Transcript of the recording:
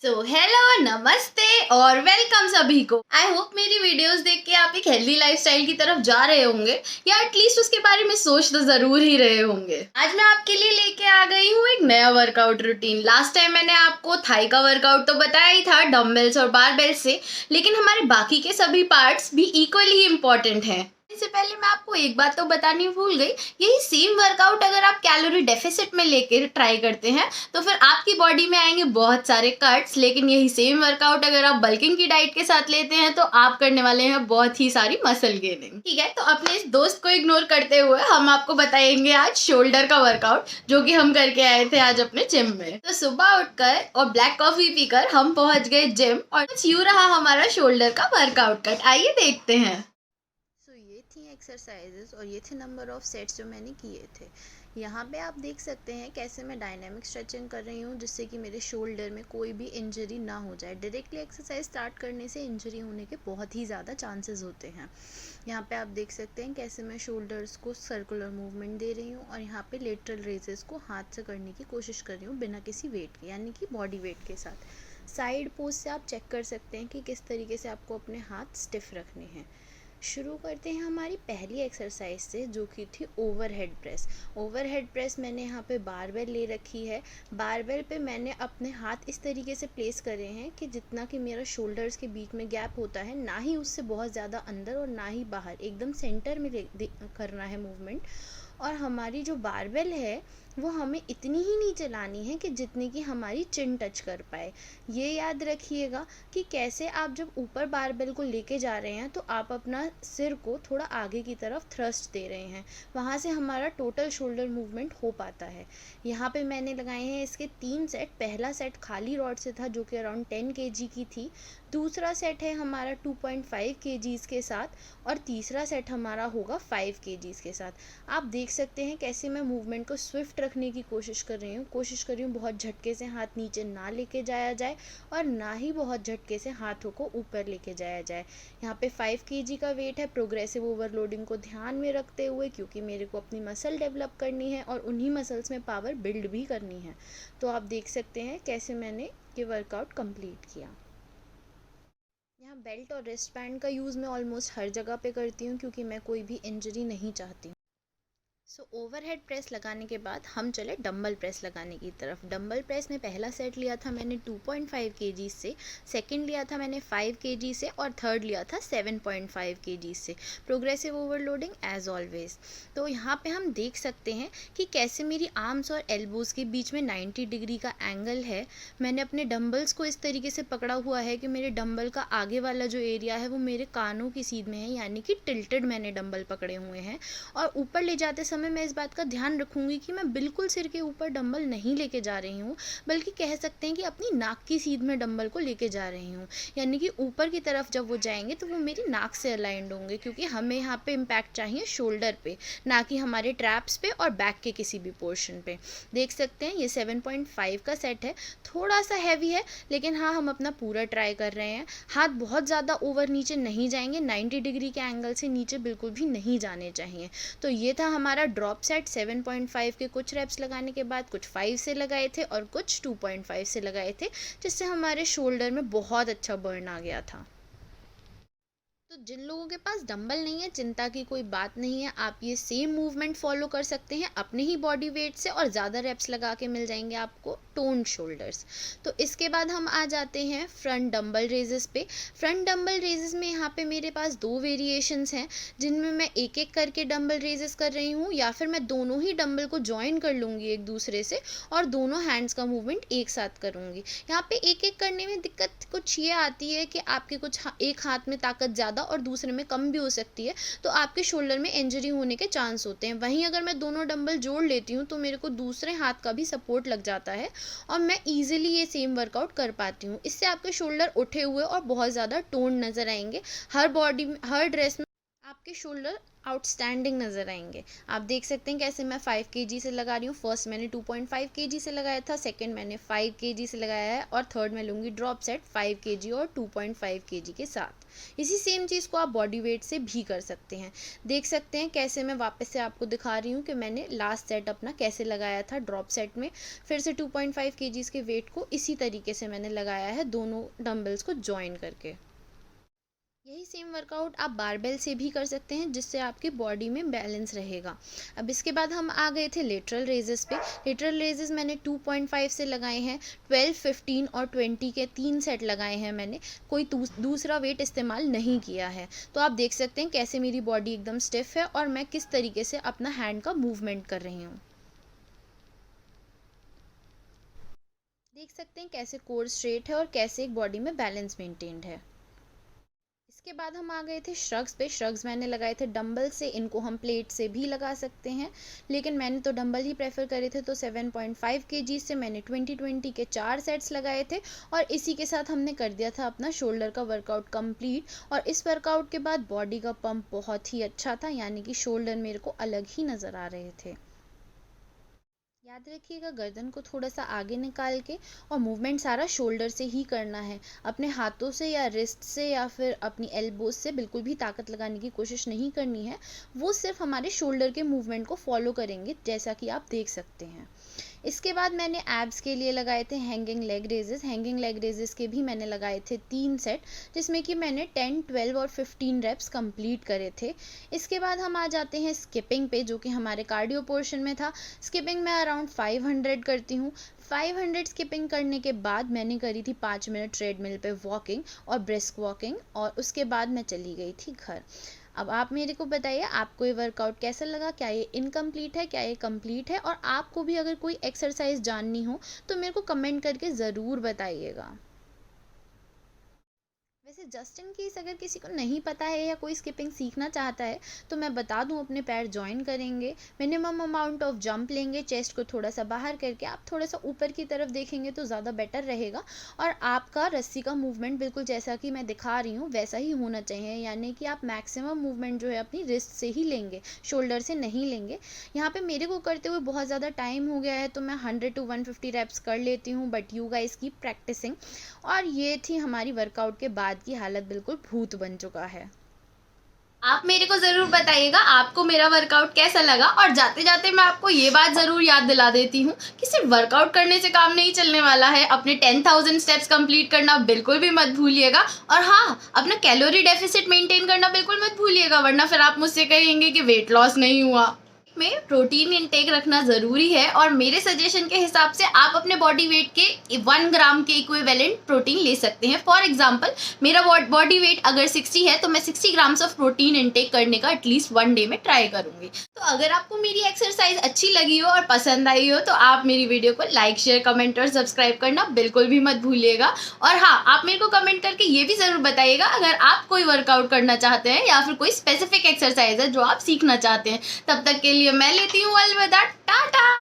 Hello नमस्ते और welcome सभी को। आई होप मेरी वीडियोस देख के आप एक हेल्दी लाइफस्टाइल की तरफ जा रहे होंगे या एटलीस्ट उसके बारे में सोच तो जरूर ही रहे होंगे। आज मैं आपके लिए लेके आ गई हूँ एक नया वर्कआउट रूटीन। लास्ट टाइम मैंने आपको थाई का वर्कआउट तो बताया ही था डम्बल्स और बारबेल्स से, लेकिन हमारे बाकी के सभी पार्ट्स भी इक्वली इम्पोर्टेंट हैं। इससे पहले मैं आपको एक बात तो बतानी भूल गई, यही सेम वर्कआउट अगर आप कैलोरी डेफिसिट में लेकर ट्राई करते हैं तो फिर आपकी बॉडी में आएंगे बहुत सारे कट्स, लेकिन यही सेम वर्कआउट अगर आप बल्किंग की डाइट के साथ लेते हैं तो आप करने वाले हैं बहुत ही सारी मसल गेनिंग। ठीक है, तो अपने इस दोस्त को इग्नोर करते हुए हम आपको बताएंगे आज शोल्डर का वर्कआउट, जो कि हम करके आए थे आज अपने जिम में। तो सुबह उठकर और ब्लैक कॉफी पीकर हम पहुंच गए जिम और कुछ यूं रहा हमारा शोल्डर का वर्कआउट कट। आइए देखते हैं। ये थी एक्सरसाइजेस और ये थे नंबर ऑफ सेट्स जो मैंने किए थे। यहाँ पे आप देख सकते हैं कैसे मैं डायनामिक स्ट्रेचिंग कर रही हूँ जिससे कि मेरे शोल्डर में कोई भी इंजरी ना हो जाए। डायरेक्टली एक्सरसाइज स्टार्ट करने से इंजरी होने के बहुत ही ज़्यादा चांसेस होते हैं। यहाँ पे आप देख सकते हैं कैसे मैं शोल्डर्स को सर्कुलर मूवमेंट दे रही हूँ और यहाँ पे लेटरल रेजेस को हाथ से करने की कोशिश कर रही हूँ बिना किसी वेट के, यानी कि बॉडी वेट के साथ। साइड पोज से आप चेक कर सकते हैं कि किस तरीके से आपको अपने हाथ स्टिफ रखने हैं। शुरू करते हैं हमारी पहली एक्सरसाइज से, जो कि थी ओवरहेड प्रेस। ओवरहेड प्रेस मैंने यहाँ पे बारबेल ले रखी है। बारबेल पे मैंने अपने हाथ इस तरीके से प्लेस करे हैं कि जितना कि मेरा शोल्डर्स के बीच में गैप होता है, ना ही उससे बहुत ज़्यादा अंदर और ना ही बाहर, एकदम सेंटर में करना है मूवमेंट। और हमारी जो बारबेल है वो हमें इतनी ही नीचे लानी है कि जितनी की हमारी चिन टच कर पाए। ये याद रखिएगा कि कैसे आप जब ऊपर बारबेल को लेके जा रहे हैं तो आप अपना सिर को थोड़ा आगे की तरफ थ्रस्ट दे रहे हैं, वहाँ से हमारा टोटल शोल्डर मूवमेंट हो पाता है। यहाँ पे मैंने लगाए हैं इसके 3 सेट। पहला सेट खाली रॉड से था जो कि अराउंड 10 kg की थी। दूसरा सेट है हमारा 2.5 kgs के साथ और तीसरा सेट हमारा होगा 5 kgs के साथ। आप देख सकते हैं कैसे मैं मूवमेंट को स्विफ्ट रखने की कोशिश कर रही हूँ। बहुत झटके से हाथ नीचे ना लेके जाया जाए और ना ही बहुत झटके से हाथों को ऊपर लेके जाया जाए। यहाँ पे 5 kg का वेट है, प्रोग्रेसिव ओवरलोडिंग को ध्यान में रखते हुए, क्योंकि मेरे को अपनी मसल डेवलप करनी है और उन्हीं मसल्स में पावर बिल्ड भी करनी है। तो आप देख सकते हैं कैसे मैंने ये वर्कआउट कंप्लीट किया। यहाँ बेल्ट और रिस्ट बैंड का यूज़ मैं ऑलमोस्ट हर जगह पे करती हूँ क्योंकि मैं कोई भी इंजरी नहीं चाहती हूँ। ओवरहेड प्रेस लगाने के बाद हम चले डंबल प्रेस लगाने की तरफ। डंबल प्रेस में पहला सेट लिया था मैंने 2.5 kg से, सेकंड लिया था मैंने 5 kg से और थर्ड लिया था 7.5 kg से। Progressive overloading as always. तो यहाँ पे हम देख सकते हैं कि कैसे मेरी आर्म्स और एल्बोज़ के बीच में 90 डिग्री का एंगल है। मैंने अपने डंबल्स को इस तरीके से पकड़ा हुआ है कि मेरे डंबल का आगे वाला जो एरिया है वो मेरे कानों की सीध में है, यानी कि टिल्टेड मैंने डंबल पकड़े हुए हैं। और ऊपर ले जाते समय मैं इस बात का ध्यान रखूंगी कि मैं बिल्कुल सिर के ऊपर डंबल नहीं लेके जा रही हूँ, बल्कि कह सकते हैं कि अपनी नाक की सीध में डंबल को लेके जा रही हूँ। यानी कि ऊपर की तरफ जब वो जाएंगे तो वो मेरी नाक से अलाइंड होंगे, क्योंकि हमें यहाँ पे इम्पैक्ट चाहिए शोल्डर पे, ना कि हमारे ट्रैप्स पे और बैक के किसी भी पोर्शन पे। देख सकते हैं ये 7.5 का सेट है, थोड़ा सा हैवी है, लेकिन हाँ हम अपना पूरा ट्राई कर रहे हैं। हाथ बहुत ज़्यादा ओवर नीचे नहीं जाएंगे, 90 डिग्री के एंगल से नीचे बिल्कुल भी नहीं जाने चाहिए। तो ये था हमारा ड्रॉप सेट। 7.5 के कुछ रेप्स लगाने के बाद कुछ 5 से लगाए थे और कुछ 2.5 से लगाए थे, जिससे हमारे शोल्डर में बहुत अच्छा बर्न आ गया था। तो जिन लोगों के पास डंबल नहीं है, चिंता की कोई बात नहीं है, आप ये सेम मूवमेंट फॉलो कर सकते हैं अपने ही बॉडी वेट से और ज़्यादा रेप्स लगा के मिल जाएंगे आपको टोन्ड शोल्डर्स। तो इसके बाद हम आ जाते हैं फ्रंट डंबल रेजेस पे। फ्रंट डंबल रेजेस में यहाँ पे मेरे पास 2 वेरिएशंस हैं, जिनमें मैं एक एक करके डंबल रेजेस कर रही हूँ, या फिर मैं दोनों ही डंबल को ज्वाइन कर लूँगी एक दूसरे से और दोनों हैंड्स का मूवमेंट एक साथ करूँगी। यहाँ पे एक एक करने में दिक्कत कुछ ये आती है कि आपके कुछ एक हाथ में ताकत ज़्यादा और दूसरे में कम भी हो सकती है, तो आपके शोल्डर में इंजरी होने के चांस होते हैं। वहीं अगर मैं दोनों डंबल जोड़ लेती हूँ तो मेरे को दूसरे हाथ का भी सपोर्ट लग जाता है और मैं ईजिली ये सेम वर्कआउट कर पाती हूँ। इससे आपके शोल्डर उठे हुए और बहुत ज़्यादा टोन नज़र आएंगे। हर ड्रेस में आपके शोल्डर आउटस्टैंडिंग नज़र आएंगे। आप देख सकते हैं कैसे मैं 5 kg से लगा रही हूँ। फर्स्ट मैंने 2.5 kg से लगाया था, सेकंड मैंने 5 kg से लगाया है और थर्ड मैं लूँगी ड्रॉप सेट 5 kg और 2.5 kg के साथ। इसी सेम चीज़ को आप बॉडी वेट से भी कर सकते हैं। देख सकते हैं कैसे मैं वापस से आपको दिखा रही हूँ कि मैंने लास्ट सेट अपना कैसे लगाया था ड्रॉप सेट में। फिर से 2.5 kg के वेट को इसी तरीके से मैंने लगाया है दोनों डम्बल्स को जॉइन करके। यही सेम वर्कआउट आप बारबेल से भी कर सकते हैं जिससे आपकी बॉडी में बैलेंस रहेगा। अब इसके बाद हम आ गए थे लेटरल रेजेस पे। लेटरल रेजेस मैंने 2.5 से लगाए हैं, 12, 15 और 20 के 3 सेट लगाए हैं मैंने। कोई दूसरा वेट इस्तेमाल नहीं किया है। तो आप देख सकते हैं कैसे मेरी बॉडी एकदम स्टिफ है और मैं किस तरीके से अपना हैंड का मूवमेंट कर रही हूँ। देख सकते हैं कैसे कोर स्ट्रेट है और कैसे एक बॉडी में बैलेंस मेंटेन्ड है। इसके बाद हम आ गए थे श्रग्स पे। श्रग्स मैंने लगाए थे डंबल से, इनको हम प्लेट से भी लगा सकते हैं लेकिन मैंने तो डंबल ही प्रेफर करे थे। तो 7.5 kg से मैंने 20-20 के 4 सेट्स लगाए थे और इसी के साथ हमने कर दिया था अपना शोल्डर का वर्कआउट कंप्लीट। और इस वर्कआउट के बाद बॉडी का पंप बहुत ही अच्छा था, यानी कि शोल्डर मेरे को अलग ही नज़र आ रहे थे। याद रखिएगा गर्दन को थोड़ा सा आगे निकाल के और मूवमेंट सारा शोल्डर से ही करना है। अपने हाथों से या रिस्ट से या फिर अपनी एल्बोज से बिल्कुल भी ताकत लगाने की कोशिश नहीं करनी है। वो सिर्फ हमारे शोल्डर के मूवमेंट को फॉलो करेंगे जैसा कि आप देख सकते हैं। इसके बाद मैंने एब्स के लिए लगाए थे hanging leg raises. Hanging leg raises के भी मैंने लगाए थे 3 सेट जिसमें कि मैंने 10, 12 और 15 रेप्स कंप्लीट करे थे। इसके बाद हम आ जाते हैं स्किपिंग पे, जो कि हमारे कार्डियो पोर्शन में था। स्किपिंग मैं अराउंड 500 करती हूँ। 500 स्किपिंग करने के बाद मैंने करी थी 5 मिनट ट्रेडमिल पे वॉकिंग और ब्रिस्क वॉकिंग और उसके बाद मैं चली गई थी घर। अब आप मेरे को बताइए आपको ये वर्कआउट कैसा लगा, क्या ये इनकम्प्लीट है, क्या ये कंप्लीट है, और आपको भी अगर कोई एक्सरसाइज जाननी हो तो मेरे को कमेंट करके ज़रूर बताइएगा। वैसे जस्ट इन केस अगर किसी को नहीं पता है या कोई स्किपिंग सीखना चाहता है तो मैं बता दूं, अपने पैर जॉइन करेंगे, मिनिमम अमाउंट ऑफ जंप लेंगे, चेस्ट को थोड़ा सा बाहर करके आप थोड़ा सा ऊपर की तरफ देखेंगे तो ज़्यादा बेटर रहेगा। और आपका रस्सी का मूवमेंट बिल्कुल जैसा कि मैं दिखा रही हूँ वैसा ही होना चाहिए, यानी कि आप मैक्सिमम मूवमेंट जो है अपनी रिस्ट से ही लेंगे, शोल्डर से नहीं लेंगे। यहाँ पे मेरे को करते हुए बहुत ज़्यादा टाइम हो गया है तो मैं 100 to 150 रेप्स कर लेती हूँ, but you guys keep practising. और ये थी हमारी वर्कआउट के बाद की हालत, बिल्कुल भूत बन चुका है। आप मेरे को जरूर बताइएगा आपको मेरा वर्कआउट कैसा लगा। और जाते जाते मैं आपको ये बात जरूर याद दिला देती हूँ कि सिर्फ वर्कआउट करने से काम नहीं चलने वाला है। अपने 10,000 स्टेप्स कंप्लीट करना बिल्कुल भी मत भूलिएगा। और हाँ, अपना कैलोरी डेफिसिट मेंटेन करना बिल्कुल मत भूलिएगा, वरना फिर आप मुझसे कहेंगे कि वेट लॉस नहीं हुआ। में प्रोटीन इंटेक रखना ज़रूरी है और मेरे सजेशन के हिसाब से आप अपने बॉडी वेट के 1 ग्राम के इक्विवेलेंट प्रोटीन ले सकते हैं। फॉर एग्जांपल मेरा बॉडी वेट अगर 60 है तो मैं 60 ग्राम्स ऑफ प्रोटीन इंटेक करने का एटलीस्ट 1 डे में ट्राई करूंगी। तो अगर आपको मेरी एक्सरसाइज अच्छी लगी हो और पसंद आई हो तो आप मेरी वीडियो को लाइक, शेयर, कमेंट और सब्सक्राइब करना बिल्कुल भी मत भूलिएगा। और हाँ, आप मेरे को कमेंट करके ये भी ज़रूर बताइएगा अगर आप कोई वर्कआउट करना चाहते हैं या फिर कोई स्पेसिफिक एक्सरसाइज है जो आप सीखना चाहते हैं। तब तक के लिए मैं लेती हूँ अलविदा, टाटा।